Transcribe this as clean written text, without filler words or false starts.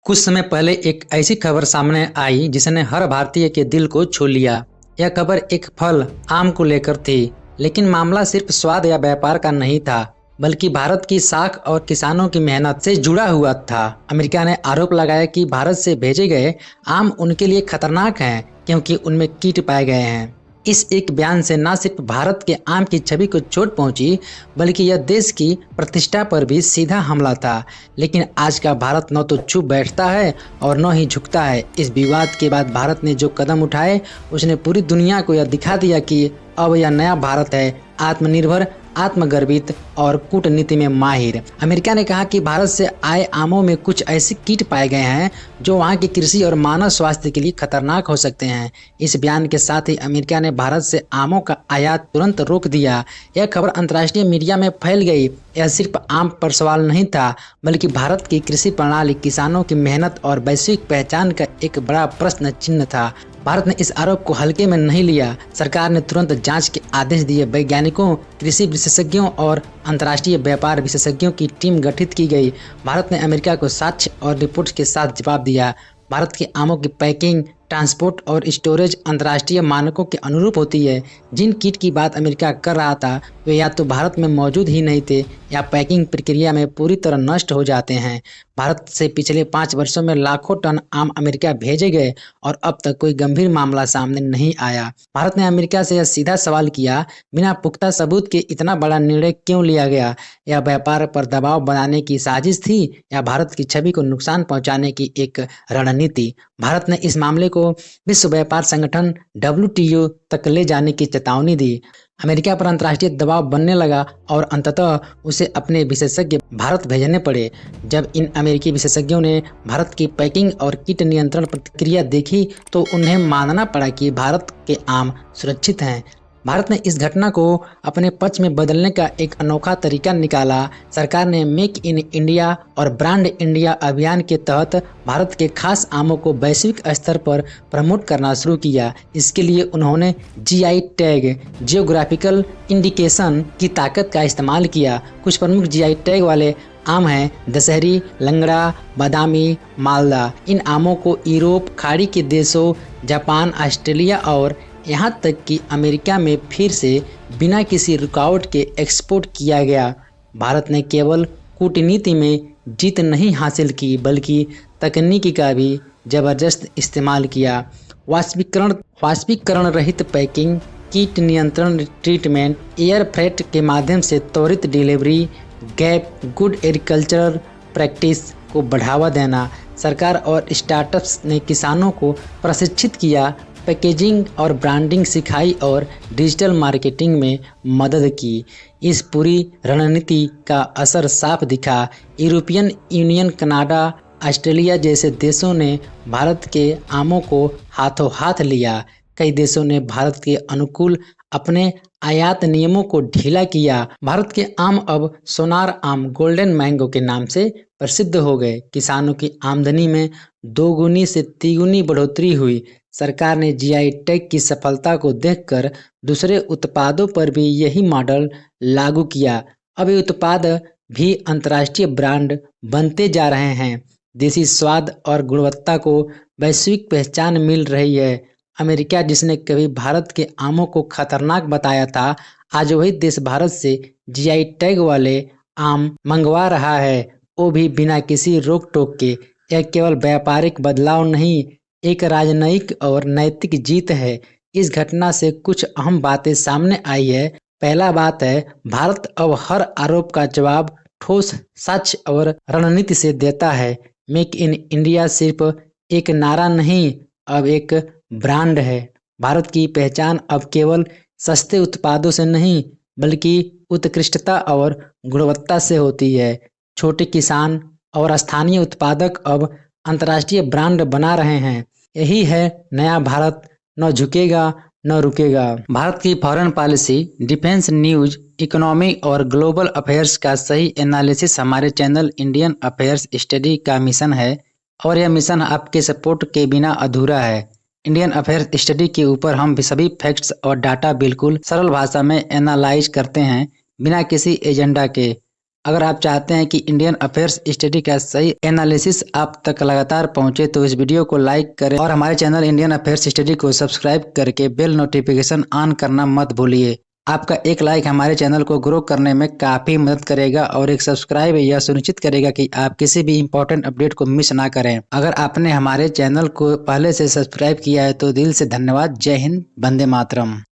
कुछ समय पहले एक ऐसी खबर सामने आई जिसने हर भारतीय के दिल को छू लिया। यह खबर एक फल आम को लेकर थी, लेकिन मामला सिर्फ स्वाद या व्यापार का नहीं था, बल्कि भारत की साख और किसानों की मेहनत से जुड़ा हुआ था। अमेरिका ने आरोप लगाया कि भारत से भेजे गए आम उनके लिए खतरनाक हैं क्योंकि उनमें कीट पाए गए हैं। इस एक बयान से न सिर्फ भारत के आम की छवि को चोट पहुंची, बल्कि यह देश की प्रतिष्ठा पर भी सीधा हमला था। लेकिन आज का भारत न तो चुप बैठता है और न ही झुकता है। इस विवाद के बाद भारत ने जो कदम उठाए, उसने पूरी दुनिया को यह दिखा दिया कि अब यह नया भारत है, आत्मनिर्भर, आत्मगर्वित और कूटनीति में माहिर। अमेरिका ने कहा कि भारत से आए आमों में कुछ ऐसे कीट पाए गए हैं जो वहां की कृषि और मानव स्वास्थ्य के लिए खतरनाक हो सकते हैं। इस बयान के साथ ही अमेरिका ने भारत से आमों का आयात तुरंत रोक दिया। यह खबर अंतर्राष्ट्रीय मीडिया में फैल गई। यह सिर्फ आम पर सवाल नहीं था, बल्कि भारत की कृषि प्रणाली, किसानों की मेहनत और वैश्विक पहचान का एक बड़ा प्रश्न चिन्ह था। भारत ने इस आरोप को हल्के में नहीं लिया। सरकार ने तुरंत जांच के आदेश दिए। वैज्ञानिकों, कृषि विशेषज्ञों और अंतर्राष्ट्रीय व्यापार विशेषज्ञों की टीम गठित की गई। भारत ने अमेरिका को साक्ष्य और रिपोर्ट के साथ जवाब दिया। भारत के आमों की पैकिंग, ट्रांसपोर्ट और स्टोरेज अंतर्राष्ट्रीय मानकों के अनुरूप होती है। जिन किट की बात अमेरिका कर रहा था, वे या तो भारत में मौजूद ही नहीं थे या पैकिंग प्रक्रिया में पूरी तरह नष्ट हो जाते हैं। भारत से पिछले 5 वर्षों में लाखों टन आम अमेरिका भेजे गए और अब तक कोई गंभीर मामला सामने नहीं आया। भारत ने अमेरिका से यह सीधा सवाल किया, बिना पुख्ता सबूत के इतना बड़ा निर्णय क्यों लिया गया? यह व्यापार पर दबाव बनाने की साजिश थी या भारत की छवि को नुकसान पहुंचाने की एक रणनीति? भारत ने इस मामले को विश्व व्यापार संगठन WTO तक ले जाने की चेतावनी दी। अमेरिका पर अंतर्राष्ट्रीय दबाव बनने लगा और अंततः उसे अपने विशेषज्ञ भारत भेजने पड़े। जब इन अमेरिकी विशेषज्ञों ने भारत की पैकिंग और कीट नियंत्रण प्रक्रिया देखी, तो उन्हें मानना पड़ा कि भारत के आम सुरक्षित हैं। भारत ने इस घटना को अपने पक्ष में बदलने का एक अनोखा तरीका निकाला। सरकार ने मेक इन इंडिया और ब्रांड इंडिया अभियान के तहत भारत के खास आमों को वैश्विक स्तर पर प्रमोट करना शुरू किया। इसके लिए उन्होंने GI टैग, जियोग्राफिकल इंडिकेशन की ताकत का इस्तेमाल किया। कुछ प्रमुख GI टैग वाले आम हैं दशहरी, लंगड़ा, बादामी, मालदा। इन आमों को यूरोप, खाड़ी के देशों, जापान, ऑस्ट्रेलिया और यहाँ तक कि अमेरिका में फिर से बिना किसी रुकावट के एक्सपोर्ट किया गया। भारत ने केवल कूटनीति में जीत नहीं हासिल की, बल्कि तकनीकी का भी जबरदस्त इस्तेमाल किया। वाष्पीकरण रहित पैकिंग, कीट नियंत्रण ट्रीटमेंट, एयर फ्रेट के माध्यम से त्वरित delivery, gap, good agricultural practice को बढ़ावा देना। सरकार और स्टार्टअप्स ने किसानों को प्रशिक्षित किया, पैकेजिंग और ब्रांडिंग सिखाई और डिजिटल मार्केटिंग में मदद की। इस पूरी रणनीति का असर साफ दिखा। यूरोपियन यूनियन, कनाडा, ऑस्ट्रेलिया जैसे देशों ने भारत के आमों को हाथों हाथ लिया। कई देशों ने भारत के अनुकूल अपने आयात नियमों को ढीला किया। भारत के आम अब सोनार आम, गोल्डन मैंगो के नाम से प्रसिद्ध हो गए। किसानों की आमदनी में 2 गुनी से 3 गुनी बढ़ोतरी हुई। सरकार ने GI टैग की सफलता को देखकर दूसरे उत्पादों पर भी यही मॉडल लागू किया। अब ये उत्पाद भी अंतर्राष्ट्रीय ब्रांड बनते जा रहे हैं। देसी स्वाद और गुणवत्ता को वैश्विक पहचान मिल रही है। अमेरिका, जिसने कभी भारत के आमों को खतरनाक बताया था, आज वही देश भारत से GI टैग वाले आम मंगवा रहा है, वो भी बिना किसी रोक टोक के। यह केवल व्यापारिक बदलाव नहीं, एक राजनयिक और नैतिक जीत है। इस घटना से कुछ अहम बातें सामने आई है। पहला बात है, भारत अब हर आरोप का जवाब ठोस साक्ष्य और रणनीति से देता है। मेक इन इंडिया सिर्फ एक नारा नहीं, अब एक ब्रांड है। भारत की पहचान अब केवल सस्ते उत्पादों से नहीं, बल्कि उत्कृष्टता और गुणवत्ता से होती है। छोटे किसान और स्थानीय उत्पादक अब अंतर्राष्ट्रीय ब्रांड बना रहे हैं। यही है नया भारत, न झुकेगा न रुकेगा। भारत की foreign policy, defence, news, economy और ग्लोबल अफेयर्स का सही एनालिसिस हमारे चैनल इंडियन अफेयर्स स्टडी का मिशन है, और यह मिशन आपके सपोर्ट के बिना अधूरा है। इंडियन अफेयर्स स्टडी के ऊपर हम सभी फैक्ट्स और डाटा बिल्कुल सरल भाषा में एनालाइज करते हैं, बिना किसी एजेंडा के। अगर आप चाहते हैं कि इंडियन अफेयर्स स्टडी का सही एनालिसिस आप तक लगातार पहुंचे तो इस वीडियो को लाइक करें और हमारे चैनल इंडियन अफेयर्स स्टडी को सब्सक्राइब करके बेल नोटिफिकेशन ऑन करना मत भूलिए। आपका एक लाइक हमारे चैनल को ग्रो करने में काफ़ी मदद करेगा और एक सब्सक्राइब यह सुनिश्चित करेगा कि आप किसी भी इंपॉर्टेंट अपडेट को मिस ना करें। अगर आपने हमारे चैनल को पहले से सब्सक्राइब किया है तो दिल से धन्यवाद। जय हिंद, वंदे मातरम।